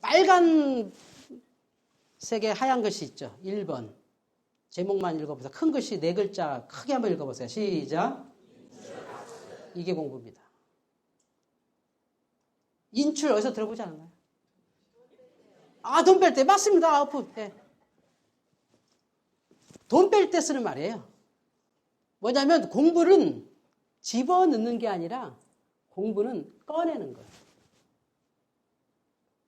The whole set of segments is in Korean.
빨간색의 하얀 글씨 있죠. 1번. 제목만 읽어보세요. 큰 글씨 4글자 크게 한번 읽어보세요. 시작. 이게 공부입니다. 인출 어디서 들어보지 않았나요? 돈 뺄 때 맞습니다. 네. 돈 뺄 때 쓰는 말이에요. 뭐냐면 공부는 집어넣는 게 아니라 공부는 꺼내는 거예요.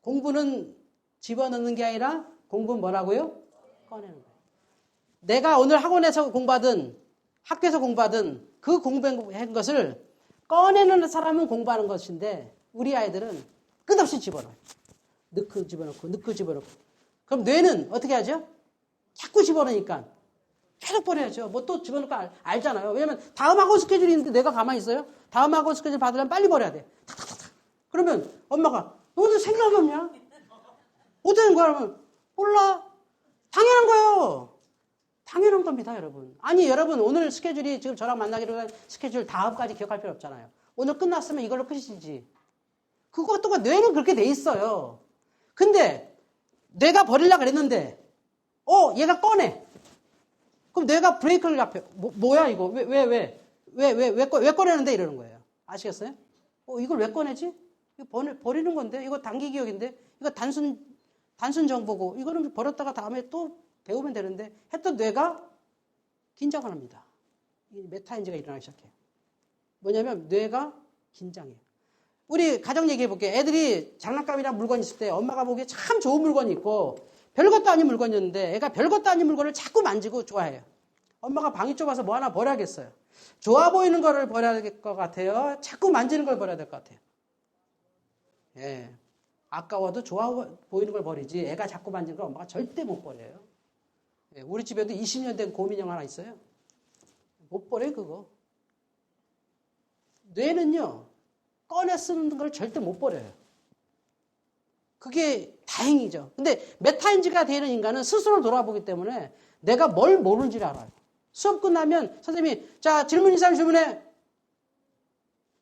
공부는 집어넣는 게 아니라 공부는 뭐라고요? 꺼내는 거예요. 내가 오늘 학원에서 공부하든 학교에서 공부하든 그 공부한 것을 꺼내는 사람은 공부하는 것인데 우리 아이들은 끝없이 집어넣어요. 넣고 집어넣고 넣고 집어넣고. 그럼 뇌는 어떻게 하죠? 자꾸 집어넣으니까 계속 버려야죠. 뭐 또 집어넣고 알잖아요. 왜냐면 다음 학원 스케줄이 있는데 내가 가만히 있어요? 다음 학원 스케줄 받으려면 빨리 버려야 돼. 탁탁탁탁. 그러면 엄마가 너 오늘 생각이 없냐? 어떻게 된 거야? 그러면 몰라. 당연한 거예요. 당연한 겁니다, 여러분. 아니, 여러분 오늘 스케줄이 지금 저랑 만나기로 한 스케줄 다음까지 기억할 필요 없잖아요. 오늘 끝났으면 이걸로 끝이지. 그것도 뇌는 그렇게 돼 있어요. 근데 내가 버리려고 그랬는데 얘가 꺼내. 그럼 내가 브레이크를 앞에 뭐야 이거? 왜 꺼내는데 이러는 거예요. 아시겠어요? 이걸 왜 꺼내지? 이거 버리는 건데 이거 단기 기억인데 이거 단순 정보고 이거는 버렸다가 다음에 또 배우면 되는데 했던 뇌가 긴장을 합니다. 메타인지가 일어나기 시작해요. 뭐냐면 뇌가 긴장해요. 우리 가정 얘기해 볼게요. 애들이 장난감이랑 물건 있을 때 엄마가 보기에 참 좋은 물건이 있고 별것도 아닌 물건이었는데 애가 별것도 아닌 물건을 자꾸 만지고 좋아해요. 엄마가 방이 좁아서 뭐 하나 버려야겠어요. 좋아 보이는 거를 버려야 될 것 같아요. 자꾸 만지는 걸 버려야 될 것 같아요. 예. 아까워도 좋아 보이는 걸 버리지 애가 자꾸 만지는 걸 엄마가 절대 못 버려요. 예. 우리 집에도 20년 된 곰인형 하나 있어요. 못 버려요 그거. 뇌는요. 꺼내 쓰는 걸 절대 못 버려요. 그게 다행이죠. 근데 메타인지가 되는 인간은 스스로 돌아보기 때문에 내가 뭘 모르는지를 알아요. 수업 끝나면 선생님이 자 질문 있으면 질문해.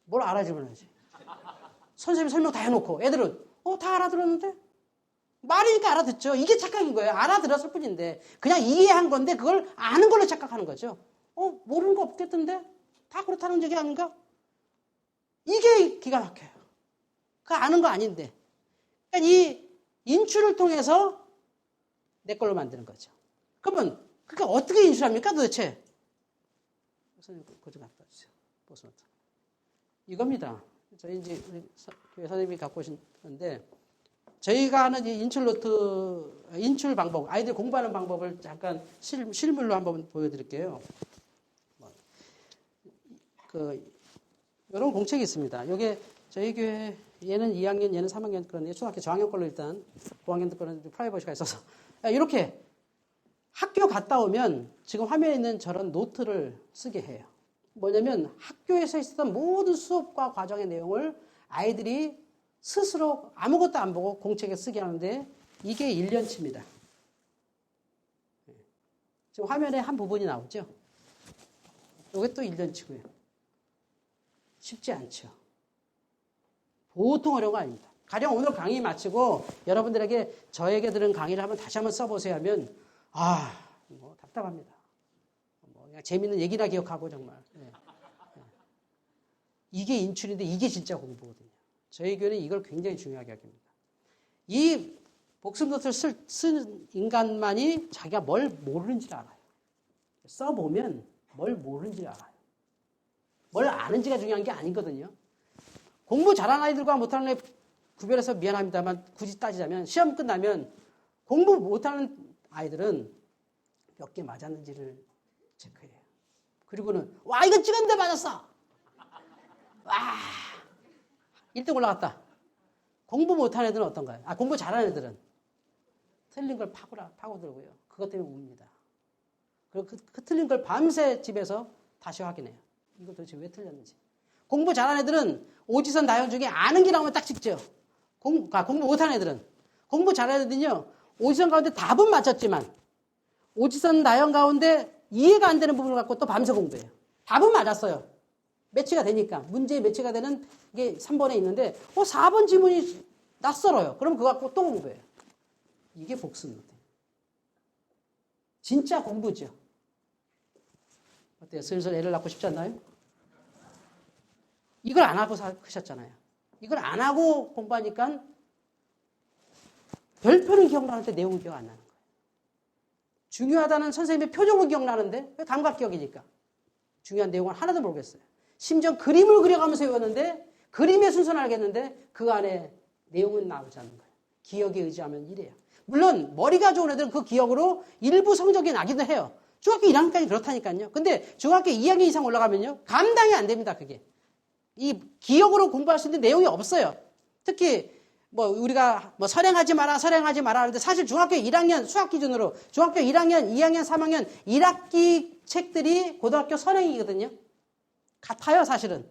뭘 알아 질문하지. 선생님이 설명 다 해놓고 애들은 다 알아들었는데? 말이니까 알아듣죠. 이게 착각인 거예요. 알아들었을 뿐인데 그냥 이해한 건데 그걸 아는 걸로 착각하는 거죠. 모르는 거 없겠던데? 다 그렇다는 얘기 아닌가? 이게 기가 막혀요. 그거 아는 거 아닌데. 그러니까 이 인출을 통해서 내 걸로 만드는 거죠. 그러면 그게 어떻게 인출합니까 도대체? 선생님 그거 좀 갖다 주세요. 보스노트. 이겁니다. 저희 이제 우리 교회 선생님이 갖고 오신 건데 저희가 하는 이 인출 방법, 아이들 공부하는 방법을 잠깐 실물로 한번 보여드릴게요. 이런 공책이 있습니다. 이게 저희 교회 얘는 2학년, 얘는 3학년 그런데 초등학교 저학년 걸로 일단 고학년들 거는 프라이버시가 있어서 이렇게 학교 갔다 오면 지금 화면에 있는 저런 노트를 쓰게 해요. 뭐냐면 학교에서 있었던 모든 수업과 과정의 내용을 아이들이 스스로 아무것도 안 보고 공책에 쓰게 하는데 이게 1년치입니다. 지금 화면에 한 부분이 나오죠? 이게 또 1년치고요. 쉽지 않죠. 보통 어려운 거 아닙니다. 가령 오늘 강의 마치고 여러분들에게 저에게 들은 강의를 다시 한번 써보세요 하면 뭐 답답합니다. 뭐 그냥 재밌는 얘기나 기억하고 정말. 이게 인출인데 이게 진짜 공부거든요. 저희 교회는 이걸 굉장히 중요하게 여깁니다. 이 복습노트를 쓴 인간만이 자기가 뭘 모르는지를 알아요. 써보면 뭘 모르는지를 알아요. 뭘 아는지가 중요한 게 아니거든요. 공부 잘하는 아이들과 못하는 아이 구별해서 미안합니다만 굳이 따지자면 시험 끝나면 공부 못하는 아이들은 몇 개 맞았는지를 체크해요. 그리고는 이거 찍었는데 맞았어. 1등 올라갔다. 공부 못하는 애들은 어떤가요? 공부 잘하는 애들은 틀린 걸 파고들고요. 그것 때문에 웁니다. 그리고 그 틀린 걸 밤새 집에서 다시 확인해요. 이거 도대체 왜 틀렸는지. 공부 잘하는 애들은 오지선 나연 중에 아는 게 나오면 딱 찍죠. 공부 못하는 애들은. 공부 잘하는 애들은요. 오지선 가운데 답은 맞췄지만 오지선 나연 가운데 이해가 안 되는 부분을 갖고 또 밤새 공부해요. 답은 맞았어요. 매치가 되니까. 문제에 매치가 되는 게 3번에 있는데 4번 지문이 낯설어요. 그럼 그거 갖고 또 공부해요. 이게 복습노트. 진짜 공부죠. 어때요? 슬슬 애를 낳고 싶지 않나요? 이걸 안 하고 크셨잖아요. 이걸 안 하고 공부하니까 별표는 기억나는데 내용은 기억 안 나는 거예요. 중요하다는 선생님의 표정은 기억나는데 왜 감각 기억이니까. 중요한 내용은 하나도 모르겠어요. 심지어 그림을 그려가면서 외웠는데 그림의 순서는 알겠는데 그 안에 내용은 나오지 않는 거예요. 기억에 의지하면 이래요. 물론 머리가 좋은 애들은 그 기억으로 일부 성적이 나기도 해요. 중학교 1학년까지 그렇다니까요. 근데 중학교 2학년 이상 올라가면요. 감당이 안 됩니다. 그게. 이 기억으로 공부할 수 있는 내용이 없어요. 특히 뭐 우리가 뭐 설행하지 마라 하는데 사실 중학교 1학년 수학 기준으로 중학교 1학년, 2학년, 3학년 1학기 책들이 고등학교 선행이거든요. 같아요, 사실은.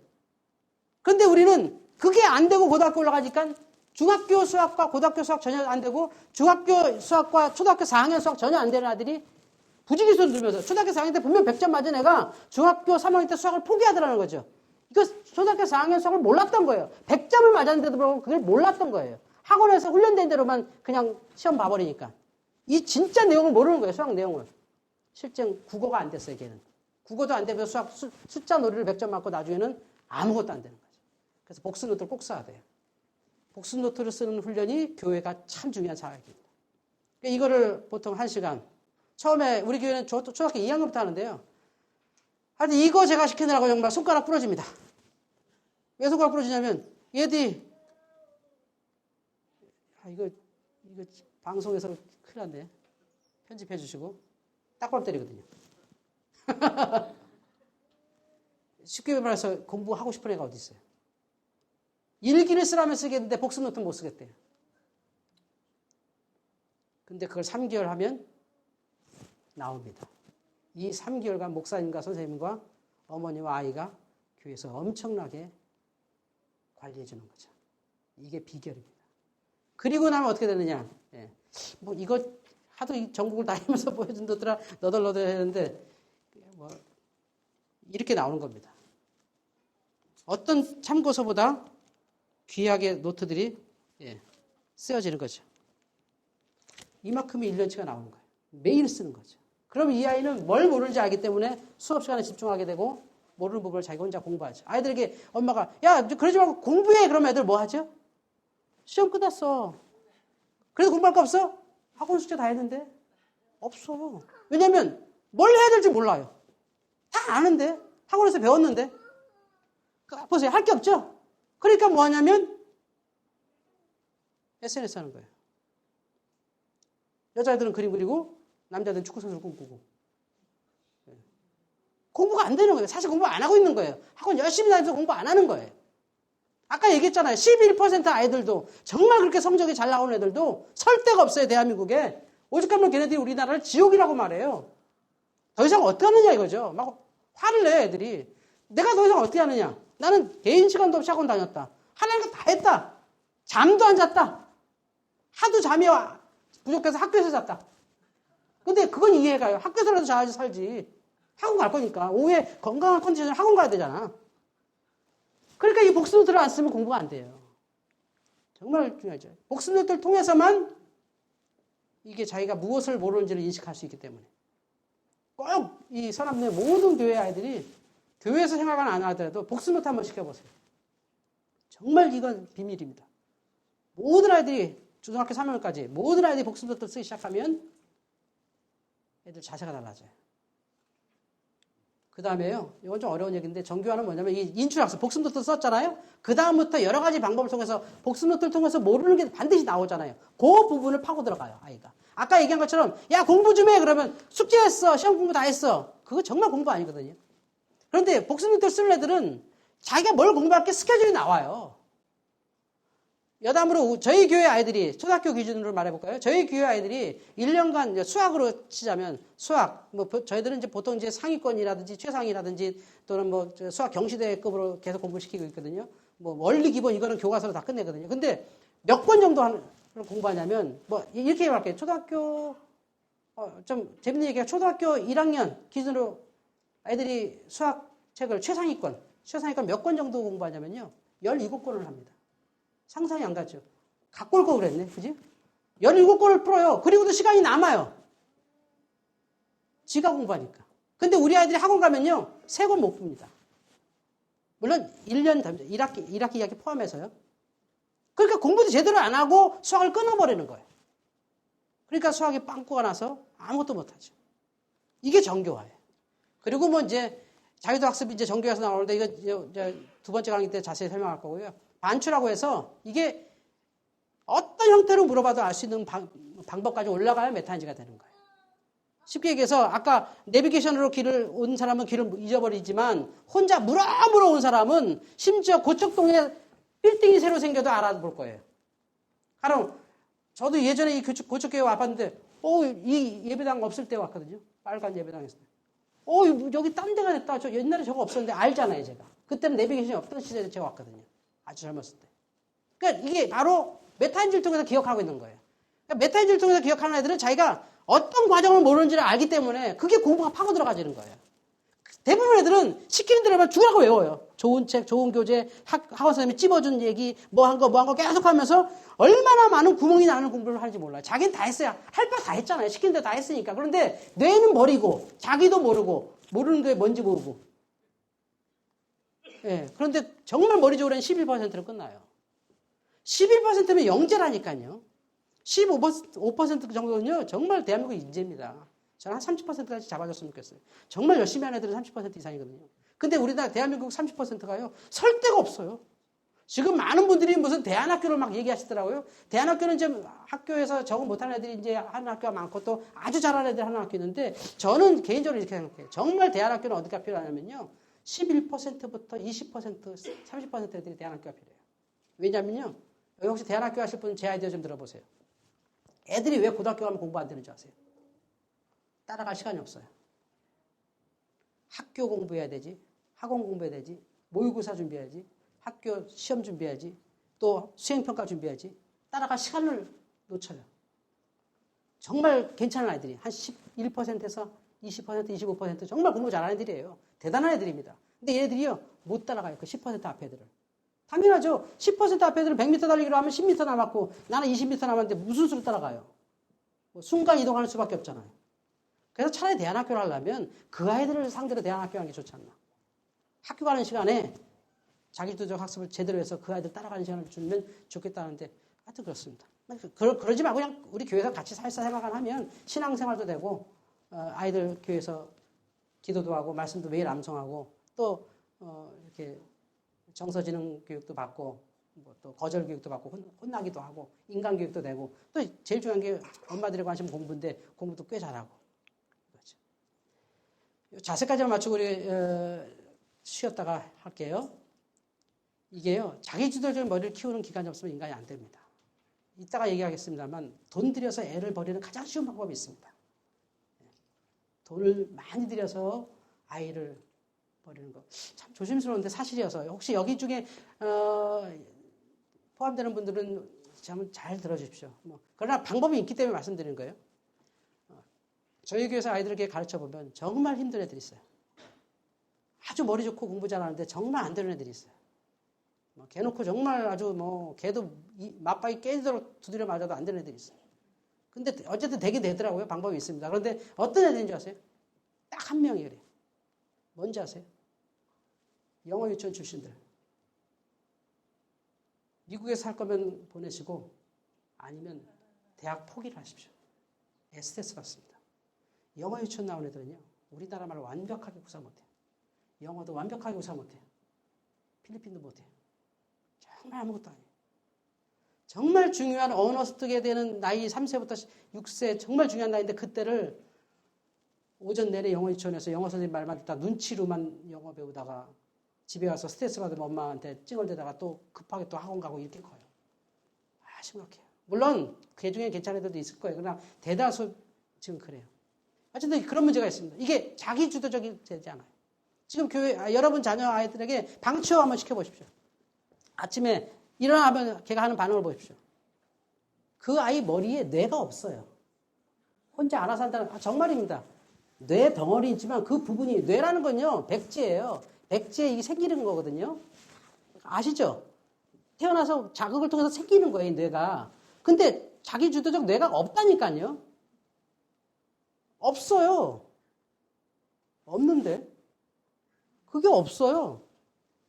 그런데 우리는 그게 안 되고 고등학교 올라가니까 중학교 수학과 고등학교 수학 전혀 안 되고 중학교 수학과 초등학교 4학년 수학 전혀 안 되는 아들이 부지기수를 누르면서 초등학교 4학년 때 분명 100점 맞은 애가 중학교 3학년 때 수학을 포기하더라는 거죠. 이거 초등학교 4학년 수학을 몰랐던 거예요. 100점을 맞았는데도 불구하고 그걸 몰랐던 거예요. 학원에서 훈련된 대로만 그냥 시험 봐버리니까. 이 진짜 내용을 모르는 거예요. 수학 내용을. 실제 국어가 안 됐어요. 걔는. 국어도 안 되면서 수학 숫자 놀이를 100점 맞고 나중에는 아무것도 안 되는 거죠. 그래서 복습 노트를 꼭 써야 돼요. 복습 노트를 쓰는 훈련이 교회가 참 중요한 사역입니다. 이거를 보통 1시간. 처음에 우리 교회는 초등학교 2학년부터 하는데요. 하여튼 이거 제가 시키느라고 정말 손가락 부러집니다. 왜 손가락 부러지냐면 얘들이 이거 방송에서 큰일 났네. 편집해 주시고 딱밤 때리거든요. 쉽게 말해서 공부하고 싶은 애가 어디 있어요. 일기를 쓰라면 쓰겠는데 복습 노트는 못 쓰겠대요. 근데 그걸 3개월 하면 나옵니다. 이 3개월간 목사님과 선생님과 어머니와 아이가 교회에서 엄청나게 관리해 주는 거죠. 이게 비결입니다. 그리고 나면 어떻게 되느냐. 예. 뭐 이거 하도 전국을 다니면서 보여준다더라 너덜너덜 했는데 뭐 이렇게 나오는 겁니다. 어떤 참고서보다 귀하게 노트들이 쓰여지는 거죠. 이만큼이 1년치가 나오는 거예요. 매일 쓰는 거죠. 그럼 이 아이는 뭘 모르는지 알기 때문에 수업 시간에 집중하게 되고 모르는 부분을 자기가 혼자 공부하죠. 아이들에게 엄마가 야 그러지 말고 공부해. 그러면 애들 뭐 하죠? 시험 끝났어. 그래도 공부할 거 없어? 학원 숙제 다 했는데? 없어. 왜냐면 뭘 해야 될지 몰라요. 다 아는데 학원에서 배웠는데 보세요. 할 게 없죠? 그러니까 뭐 하냐면 SNS 하는 거예요. 여자애들은 그림 그리고 남자들은 축구선수를 꿈꾸고. 공부가 안 되는 거예요. 사실 공부 안 하고 있는 거예요. 학원 열심히 다니면서 공부 안 하는 거예요. 아까 얘기했잖아요. 11% 아이들도 정말 그렇게 성적이 잘 나오는 애들도 설 데가 없어요. 대한민국에. 오죽하면 걔네들이 우리나라를 지옥이라고 말해요. 더 이상 어떻게 하느냐 이거죠. 막 화를 내 애들이. 내가 더 이상 어떻게 하느냐. 나는 개인 시간도 없이 학원 다녔다. 하나님 다 했다. 잠도 안 잤다. 하도 잠이 부족해서 학교에서 잤다. 근데 그건 이해가요. 학교에서라도 잘 살지. 학원 갈 거니까. 오후에 건강한 컨디션을 학원 가야 되잖아. 그러니까 이 복습 노트를 안 쓰면 공부가 안 돼요. 정말 중요하죠. 복습 노트를 통해서만 이게 자기가 무엇을 모르는지를 인식할 수 있기 때문에. 꼭 이 서남대 모든 교회 아이들이 교회에서 생각은 안 하더라도 복습 노트 한번 시켜보세요. 정말 이건 비밀입니다. 모든 아이들이 중학교 3학년까지 모든 아이들이 복습 노트를 쓰기 시작하면 애들 자세가 달라져요. 그 다음에요. 이건 좀 어려운 얘기인데 정교화는 뭐냐면 이 인출학습 복습 노트 썼잖아요. 그 다음부터 여러 가지 방법을 통해서 복습 노트를 통해서 모르는 게 반드시 나오잖아요. 그 부분을 파고 들어가요. 아이가. 아까 얘기한 것처럼 야 공부 좀 해. 그러면 숙제했어. 시험 공부 다 했어. 그거 정말 공부 아니거든요. 그런데 복습 노트를 쓰는 애들은 자기가 뭘 공부할 게 스케줄이 나와요. 여담으로 저희 교회 아이들이 초등학교 기준으로 말해볼까요? 저희 교회 아이들이 1년간 수학으로 치자면 수학 뭐 저희들은 이제 보통 이제 상위권이라든지 최상이라든지 또는 뭐 수학 경시대급으로 계속 공부를 시키고 있거든요. 뭐 원리 기본 이거는 교과서로 다 끝내거든요. 근데 몇 권 정도 공부하냐면 뭐 이렇게 말할게요. 초등학교 좀 재밌는 얘기가 초등학교 1학년 기준으로 아이들이 수학책을 최상위권 몇 권 정도 공부하냐면요. 17권을 합니다. 상상이 안 가죠. 갖고 올 거 그랬네. 그지? 17권을 풀어요. 그리고도 시간이 남아요. 지가 공부하니까. 근데 우리 아이들이 학원 가면요. 3권 못 풉니다. 물론 1년 1학기 2학기 포함해서요. 그러니까 공부도 제대로 안 하고 수학을 끊어버리는 거예요. 그러니까 수학이 빵꾸가 나서 아무것도 못하죠. 이게 정교화예요. 그리고 뭐 이제 자유도 학습이 이제 정교화에서 나오는데 이거 두 번째 강의 때 자세히 설명할 거고요. 반추라고 해서 이게 어떤 형태로 물어봐도 알 수 있는 방법까지 올라가야 메타인지가 되는 거예요. 쉽게 얘기해서 아까 내비게이션으로 길을 온 사람은 길을 잊어버리지만 혼자 물어물어 온 사람은 심지어 고척동에 빌딩이 새로 생겨도 알아볼 거예요. 가령 저도 예전에 이 고척교회 와봤는데 이 예배당 없을 때 왔거든요. 빨간 예배당에서. 여기 딴 데가 됐다. 저 옛날에 저거 없었는데 알잖아요, 제가. 그때는 내비게이션이 없던 시대에 제가 왔거든요. 아주 젊었을 때. 그러니까 이게 바로 메타인지를 통해서 기억하고 있는 거예요. 그러니까 메타인지를 통해서 기억하는 애들은 자기가 어떤 과정을 모르는지를 알기 때문에 그게 공부가 파고 들어가지는 거예요. 대부분 애들은 시키는 대로만 죽으라고 외워요. 좋은 책, 좋은 교재, 학원 선생님이 찝어준 얘기, 뭐 한 거 계속 하면서 얼마나 많은 구멍이 나는 공부를 하는지 몰라요. 자기는 다 했어요. 할 바 다 했잖아요. 시키는 대로 다 했으니까. 그런데 뇌는 버리고, 자기도 모르고, 모르는 게 뭔지 모르고. 예. 그런데 정말 머리 좋은 애는 11%로 끝나요. 11%면 영재라니까요. 15% 정도는요, 정말 대한민국 인재입니다. 저는 한 30%까지 잡아줬으면 좋겠어요. 정말 열심히 하는 애들은 30% 이상이거든요. 근데 우리나라 대한민국 30%가요, 설 데가 없어요. 지금 많은 분들이 무슨 대안학교를 막 얘기하시더라고요. 대안학교는 지금 학교에서 적응 못하는 애들이 이제 하는 학교가 많고 또 아주 잘하는 애들이 하는 학교 있는데 저는 개인적으로 이렇게 생각해요. 정말 대안학교는 어디가 필요하냐면요. 11%부터 20%, 30% 애들이 대안학교가 필요해요. 왜냐면요. 여기 혹시 대안학교 하실 분 제 아이디어 좀 들어보세요. 애들이 왜 고등학교 가면 공부 안 되는지 아세요? 따라갈 시간이 없어요. 학교 공부해야 되지. 학원 공부해야 되지. 모의고사 준비해야지. 학교 시험 준비해야지. 또 수행평가 준비해야지. 따라갈 시간을 놓쳐요. 정말 괜찮은 아이들이 한 11%에서 20%, 25% 정말 공부 잘하는 애들이에요. 대단한 애들입니다. 근데 얘네들이요. 못 따라가요. 그 10% 앞 애들을. 당연하죠. 10% 앞 애들은 100m 달리기로 하면 10m 남았고 나는 20m 남았는데 무슨 수로 따라가요. 뭐 순간 이동하는 수밖에 없잖아요. 그래서 차라리 대안학교를 하려면 그 아이들을 상대로 대안학교 하는 게 좋지 않나. 학교 가는 시간에 자기주도적 학습을 제대로 해서 그 아이들 따라가는 시간을 주면 좋겠다는데 하여튼 그렇습니다. 그러지 말고 그냥 우리 교회에서 같이 살살생활만 하면 신앙생활도 되고 아이들 교회에서 기도도 하고 말씀도 매일 암송하고 또 이렇게 정서지능 교육도 받고 뭐 또 거절 교육도 받고 혼나기도 하고 인간 교육도 되고 또 제일 중요한 게 엄마들의 관심은 공부인데 공부도 꽤 잘하고 그렇죠. 자세까지만 맞추고 우리 쉬었다가 할게요. 이게요 자기주도적인 머리를 키우는 기간이 없으면 인간이 안 됩니다. 이따가 얘기하겠습니다만 돈 들여서 애를 버리는 가장 쉬운 방법이 있습니다. 돈을 많이 들여서 아이를 버리는 거 참 조심스러운데 사실이어서 혹시 여기 중에 포함되는 분들은 잘 들어주십시오. 그러나 방법이 있기 때문에 말씀드리는 거예요. 저희 교회에서 아이들에게 가르쳐보면 정말 힘든 애들이 있어요. 아주 머리 좋고 공부 잘하는데 정말 안 되는 애들이 있어요. 개놓고 정말 아주 개도 맞박이 깨지도록 두드려 맞아도 안 되는 애들이 있어요. 근데 어쨌든 되긴 되더라고요. 방법이 있습니다. 그런데 어떤 애들인지 아세요? 딱 한 명이 그래요. 뭔지 아세요? 영어 유치원 출신들. 미국에서 할 거면 보내시고 아니면 대학 포기를 하십시오. 스트레스 받습니다. 영어 유치원 나온 애들은요. 우리나라 말을 완벽하게 구사 못해요. 영어도 완벽하게 구사 못해요. 필리핀도 못해요. 정말 아무것도 아니에요. 정말 중요한 언어 습득에 되는 나이 3세부터 6세 정말 중요한 나이인데 그때를 오전 내내 영어 유치원에서 영어 선생님 말만 듣다 눈치로만 영어 배우다가 집에 와서 스트레스 받으면 엄마한테 찡얼대다가 또 급하게 또 학원 가고 이렇게 커요. 심각해요. 물론 그 중에 괜찮은 애들도 있을 거예요. 그러나 대다수 지금 그래요. 어쨌든 그런 문제가 있습니다. 이게 자기주도적이 되지 않아요. 지금 교회 여러분 자녀 아이들에게 방치호 한번 시켜보십시오. 아침에 일어나면 걔가 하는 반응을 보십시오. 그 아이 머리에 뇌가 없어요. 혼자 알아서 한다는 정말입니다. 뇌 덩어리 있지만 그 부분이 뇌라는 건요 백지예요. 백지에 이게 생기는 거거든요. 아시죠? 태어나서 자극을 통해서 생기는 거예요, 뇌가. 근데 자기 주도적 뇌가 없다니까요. 없어요. 없는데. 그게 없어요.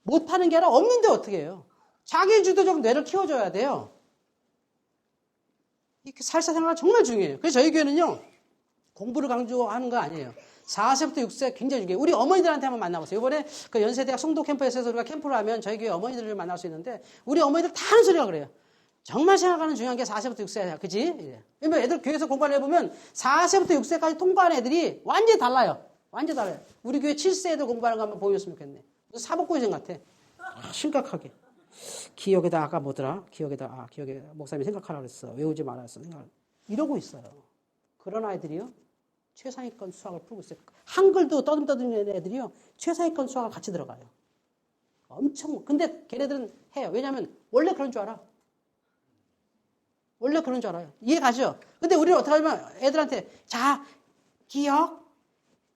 못하는 게 아니라 없는데 어떻게 해요? 자기 주도적 뇌를 키워줘야 돼요. 이 살사생활 정말 중요해요. 그래서 저희 교회는요, 공부를 강조하는 거 아니에요. 4세부터 6세 굉장히 중요해요. 우리 어머니들한테 한번 만나보세요. 이번에 그 연세대학 송도 캠퍼스에서 우리가 캠프를 하면 저희 교회 어머니들을 만날 수 있는데, 우리 어머니들 다 하는 소리가 그래요. 정말 생각하는 중요한 게 4세부터 6세야. 그지? 왜냐면 애들 교회에서 공부를 해보면 4세부터 6세까지 통과하는 애들이 완전히 달라요. 완전히 달라요. 우리 교회 7세 애들 공부하는 거 한번 보여줬으면 좋겠네. 사법고시생 같아. 심각하게. 기억에다 아까 뭐더라? 기억에 목사님이 생각하라고 그랬어. 외우지 말았어. 이러고 있어요. 그런 아이들이요. 최상위권 수학을 풀고 있어요. 한글도 떠듬떠듬이는 애들이요. 최상위권 수학을 같이 들어가요. 엄청. 근데 걔네들은 해요. 왜냐하면 원래 그런 줄 알아. 원래 그런 줄 알아요. 이해 가죠? 근데 우리는 어떻게 하면 애들한테 자, 기억,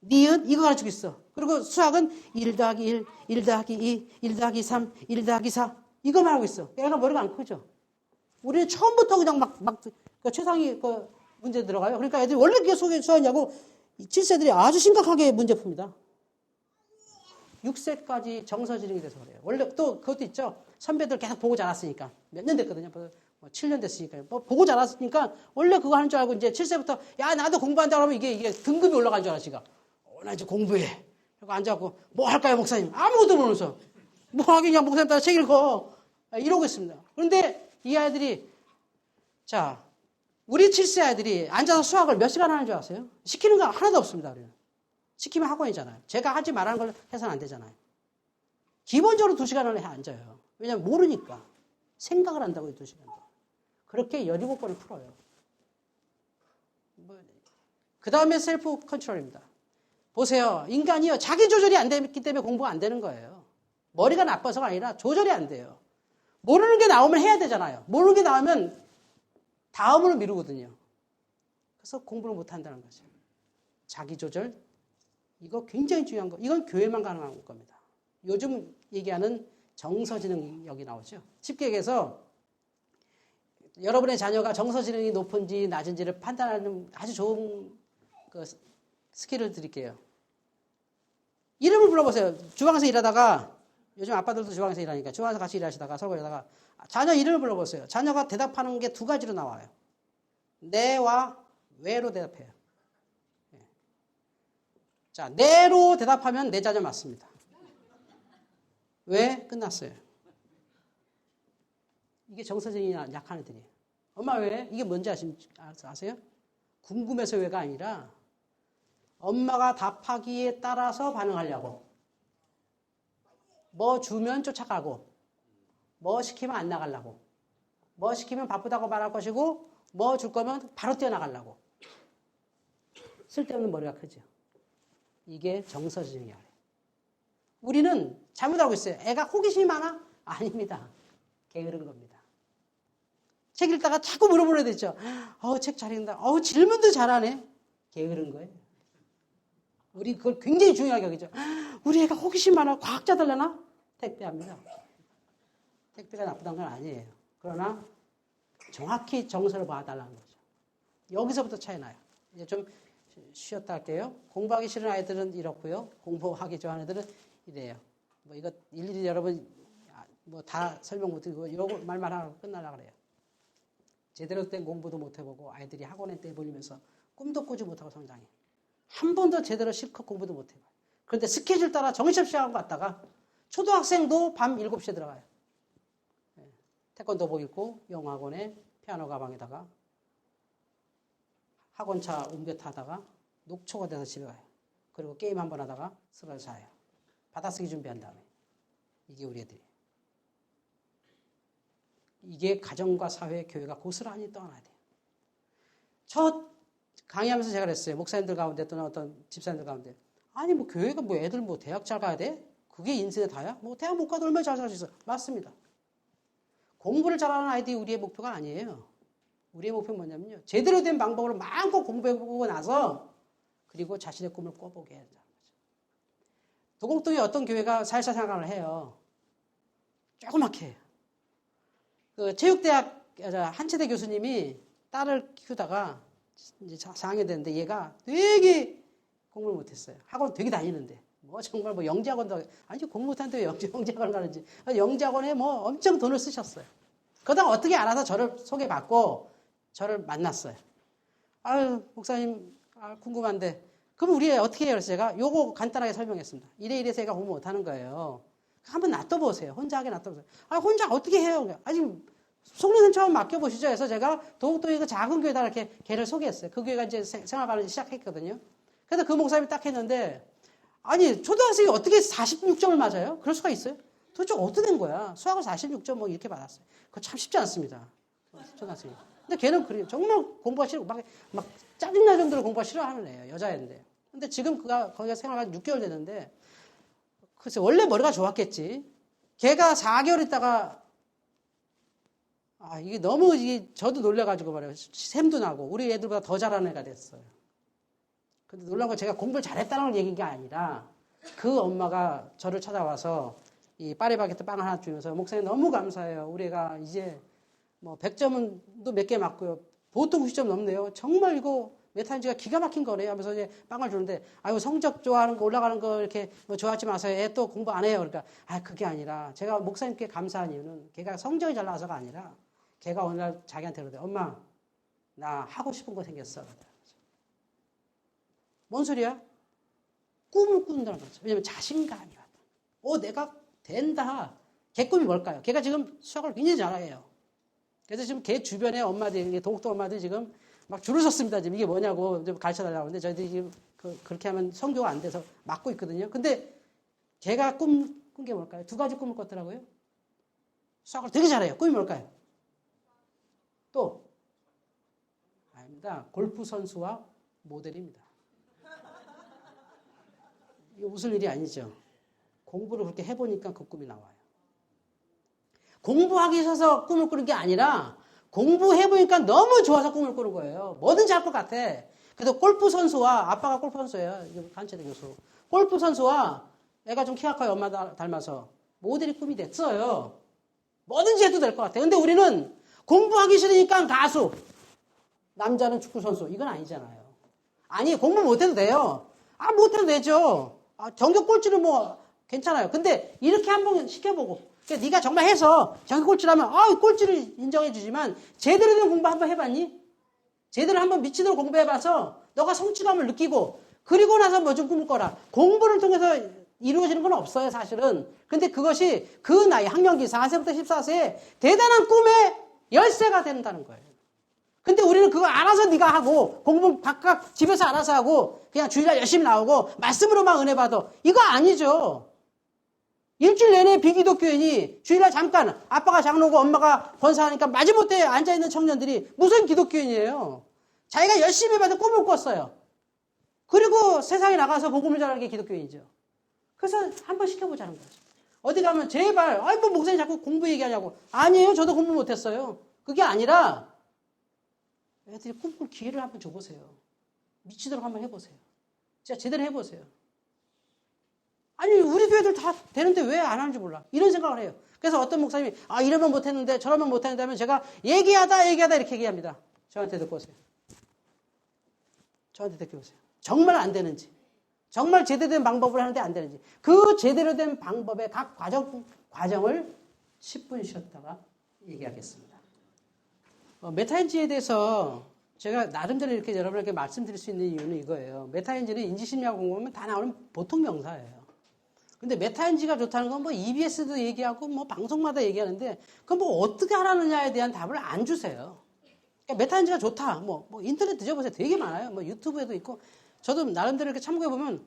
니은 이거 가르치고 있어. 그리고 수학은 1 더하기 1, 1 더하기 2, 1 더하기 3, 1 더하기 4 이거만 하고 있어. 애가 머리가 안 크죠? 우리는 처음부터 그냥 그 최상위 그 문제 들어가요. 그러니까 애들이 원래 그게 수학이냐고 7세들이 아주 심각하게 문제 풉니다. 6세까지 정서지능이 돼서 그래요. 원래 또 그것도 있죠. 선배들 계속 보고 자랐으니까. 몇 년 됐거든요. 뭐 7년 됐으니까요. 뭐 보고 자랐으니까 원래 그거 하는 줄 알고 이제 7세부터 야 나도 공부한다 그러면 이게 등급이 올라간 줄 알아 지가. 나 이제 공부해. 그리고 앉아갖고 뭐 할까요 목사님? 아무것도 모르면서 뭐 하긴 목사님 따라 책 읽어. 이러고 있습니다. 그런데 이 아이들이 자 우리 7세 아이들이 앉아서 수학을 몇 시간 하는 줄 아세요? 시키는 거 하나도 없습니다. 우리는. 시키면 학원이잖아요. 제가 하지 말라는 걸 해서는 안 되잖아요. 기본적으로 2시간을 앉아요. 왜냐하면 모르니까. 생각을 한다고요. 2시간. 그렇게 17번을 풀어요. 그 다음에 셀프 컨트롤입니다. 보세요. 인간이요. 자기 조절이 안 됐기 때문에 공부가 안 되는 거예요. 머리가 나빠서가 아니라 조절이 안 돼요. 모르는 게 나오면 해야 되잖아요. 모르는 게 나오면 다음으로 미루거든요. 그래서 공부를 못 한다는 거죠. 자기 조절. 이거 굉장히 중요한 거. 이건 교회만 가능한 겁니다. 요즘 얘기하는 정서지능력이 나오죠. 쉽게 얘기해서 여러분의 자녀가 정서지능이 높은지 낮은지를 판단하는 아주 좋은 그 스킬을 드릴게요. 이름을 불러보세요. 주방에서 일하다가 요즘 아빠들도 주방에서 일하니까 주방에서 같이 일하시다가 서로 일하다가 자녀 이름을 불러보세요. 자녀가 대답하는 게 2가지로 나와요. 네와 왜로 대답해요. 자, 네로 대답하면 내 자녀 맞습니다. 왜? 끝났어요. 이게 정서적인 약한 애들이에요. 엄마 왜? 이게 뭔지 아세요? 궁금해서 왜가 아니라 엄마가 답하기에 따라서 반응하려고. 뭐 주면 쫓아가고 뭐 시키면 안 나가려고. 뭐 시키면 바쁘다고 말할 것이고 뭐 줄 거면 바로 뛰어나가려고. 쓸데없는 머리가 크죠. 이게 정서지능이에요. 우리는 잘못 알고 있어요. 애가 호기심이 많아? 아닙니다. 게으른 겁니다. 책 읽다가 자꾸 물어보는 애들 있죠. 책 잘 읽는다. 질문도 잘하네. 게으른 거예요. 우리 그걸 굉장히 중요하게 여기죠. 우리 애가 호기심 많아. 과학자 되려나? 택배합니다. 택배가 나쁘다는 건 아니에요. 그러나 정확히 정서를 봐달라는 거죠. 여기서부터 차이 나요. 이제 좀 쉬었다 할게요. 공부하기 싫은 아이들은 이렇고요. 공부하기 좋아하는 애들은 이래요. 뭐 이거 일일이 여러분 뭐 다 설명 못 드리고 이러고 말만 하고 끝나려고 그래요. 제대로 된 공부도 못 해보고 아이들이 학원에 떼버리면서 꿈도 꾸지 못하고 성장해. 한 번도 제대로 실컷 공부도 못 해봐요. 그런데 스케줄 따라 정시없이 학원 갔다가 초등학생도 밤 7시에 들어가요. 태권도복 입고 영어학원에 피아노 가방에다가 학원차 옮겨 타다가 녹초가 돼서 집에 가요. 그리고 게임 한번 하다가 쓰러져 자요. 받아쓰기 준비한 다음에. 이게 우리 애들이에요. 이게 가정과 사회, 교회가 고스란히 떠나야 돼요. 첫 강의하면서 제가 그랬어요. 목사님들 가운데 또는 어떤 집사님들 가운데. 아니 뭐 교회가 뭐 애들 뭐 대학 잘 가야 돼? 그게 인생의 다야? 뭐 대학 못 가도 얼마나 잘 살 수 있어? 맞습니다. 공부를 잘하는 아이들이 우리의 목표가 아니에요. 우리의 목표는 뭐냐면요. 제대로 된 방법으로 마음껏 공부해보고 나서 그리고 자신의 꿈을 꿔보게 해야 된다는 거죠. 도곡동에 어떤 교회가 살사생활을 해요. 조그맣게 해요. 그 체육대학 한체대 교수님이 딸을 키우다가 이제 4학년 됐는데 얘가 되게 공부를 못했어요. 학원 되게 다니는데. 뭐 정말 뭐 영재학원도 아니 공부 못하는데 왜 영재학원 가는지 영재학원에 뭐 엄청 돈을 쓰셨어요. 그러다가 어떻게 알아서 저를 소개받고 저를 만났어요. 아유 목사님 궁금한데 그럼 우리 어떻게 해요? 그래서 제가 요거 간단하게 설명했습니다. 이래서 얘가 공부 못하는 거예요. 한번 놔둬보세요. 혼자 하게 놔둬보세요. 혼자 어떻게 해요? 아직 속리는 처음 맡겨보시죠. 해서 제가 더욱더 이거 작은 교회다 이렇게 걔를 소개했어요. 그 교회가 이제 생활반을 시작했거든요. 그래서 그 목사님이 딱 했는데 아니 초등학생이 어떻게 46점을 맞아요? 그럴 수가 있어요? 도대체 어떻게 된 거야? 수학을 46점 뭐 이렇게 받았어요. 그거 참 쉽지 않습니다. 초등학생이. 근데 걔는 그래요. 정말 공부가 싫어. 막 짜증날 정도로 공부가 싫어하는 애예요. 여자애인데. 근데 지금 거기가 생활한 6개월 됐는데 글쎄 원래 머리가 좋았겠지. 걔가 4개월 있다가 이게 너무 저도 놀래가지고 말이에요. 샘도 나고 우리 애들보다 더 잘하는 애가 됐어요. 근데 놀라운 건 제가 공부를 잘했다는 얘기인 게 아니라 그 엄마가 저를 찾아와서 이 파리바게뜨 빵 하나 주면서 목사님 너무 감사해요. 우리 애가 이제 뭐 100점은 또 몇 개 맞고요. 보통 90점 넘네요. 정말 이거 메타인지가 기가 막힌 거네요. 하면서 이제 빵을 주는데 아유 성적 좋아하는 거 올라가는 거 이렇게 뭐 좋아하지 마세요. 애 또 공부 안 해요. 그러니까 그게 아니라 제가 목사님께 감사한 이유는 걔가 성적이 잘 나와서가 아니라 걔가 어느 날 자기한테 그러대. 엄마 나 하고 싶은 거 생겼어. 뭔 소리야? 꿈을 꾼다는 거죠. 왜냐면 자신감이 왔다. 내가 된다. 걔 꿈이 뭘까요? 걔가 지금 수학을 굉장히 잘해요. 그래서 지금 걔 주변에 엄마들이, 동욱동 엄마들이 지금 막 줄을 섰습니다. 지금 이게 뭐냐고 좀 가르쳐 달라고 하는데 저희들이 지금 그렇게 하면 성교가 안 돼서 막고 있거든요. 근데 걔가 꾼 게 뭘까요? 2가지 꿈을 꿨더라고요. 수학을 되게 잘해요. 꿈이 뭘까요? 또 아닙니다. 골프 선수와 모델입니다. 이거 웃을 일이 아니죠. 공부를 그렇게 해보니까 그 꿈이 나와요. 공부하기 싫어서 꿈을 꾸는 게 아니라 공부해보니까 너무 좋아서 꿈을 꾸는 거예요. 뭐든지 할 것 같아. 그래서 골프 선수와 아빠가 골프 선수예요. 한체대 교수. 골프 선수와 애가 좀 키가 커요. 엄마 닮아서. 모델이 꿈이 됐어요. 뭐든지 해도 될 것 같아. 근데 우리는 공부하기 싫으니까 가수. 남자는 축구 선수. 이건 아니잖아요. 아니 공부 못해도 돼요. 못해도 되죠. 전교 꼴찌는 뭐 괜찮아요. 근데 이렇게 한번 시켜보고 그러니까 네가 정말 해서 전교 꼴찌라면 꼴찌를 인정해 주지만 제대로 된 공부 한번 해봤니? 제대로 한번 미치도록 공부해봐서 너가 성취감을 느끼고 그리고 나서 뭐 좀 꿈을 꿔라. 공부를 통해서 이루어지는 건 없어요 사실은. 근데 그것이 그 나이 학령기 4세부터 14세에 대단한 꿈의 열쇠가 된다는 거예요. 근데 우리는 그거 알아서 네가 하고 공부 각각 집에서 알아서 하고 그냥 주일날 열심히 나오고 말씀으로만 은혜 받아. 이거 아니죠. 일주일 내내 비기독교인이 주일날 잠깐 아빠가 장로고 엄마가 권사하니까 마지못해 앉아있는 청년들이 무슨 기독교인이에요. 자기가 열심히 받아 꿈을 꿨어요. 그리고 세상에 나가서 복음을 전하는 게 기독교인이죠. 그래서 한번 시켜보자는 거죠. 어디 가면 제발 뭐 목사님 자꾸 공부 얘기하냐고. 아니에요. 저도 공부 못했어요. 그게 아니라 애들이 꿈꿀 기회를 한번 줘보세요. 미치도록 한번 해보세요. 진짜 제대로 해보세요. 아니 우리 교회들 다 되는데 왜 안 하는지 몰라. 이런 생각을 해요. 그래서 어떤 목사님이 이러면 못했는데 저러면 못했는데 하면 제가 얘기하다 이렇게 얘기합니다. 저한테 듣고 오세요. 저한테 듣고 오세요. 정말 안 되는지. 정말 제대로 된 방법을 하는데 안 되는지. 그 제대로 된 방법의 각 과정을 10분 쉬었다가 얘기하겠습니다. 메타인지에 대해서 제가 나름대로 이렇게 여러분에게 말씀드릴 수 있는 이유는 이거예요. 메타인지는 인지심리학 공부하면 다 나오는 보통 명사예요. 근데 메타인지가 좋다는 건 뭐 EBS도 얘기하고 뭐 방송마다 얘기하는데 그건 뭐 어떻게 하라느냐에 대한 답을 안 주세요. 그러니까 메타인지가 좋다. 뭐 인터넷 뒤져보세요. 되게 많아요. 뭐 유튜브에도 있고. 저도 나름대로 이렇게 참고해보면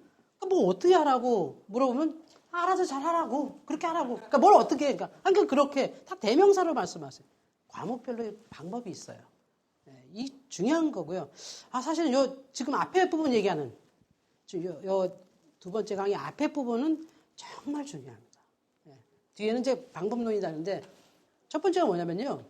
뭐 어떻게 하라고 물어보면 알아서 잘 하라고. 그렇게 하라고. 그러니까 뭘 어떻게 해. 그러니까 그렇게 딱 대명사로 말씀하세요. 과목별로 방법이 있어요. 이 중요한 거고요. 사실은 지금 앞에 부분 얘기하는 요 2번째 강의 앞에 부분은 정말 중요합니다. 뒤에는 이제 방법론이 다른데 첫 번째가 뭐냐면요.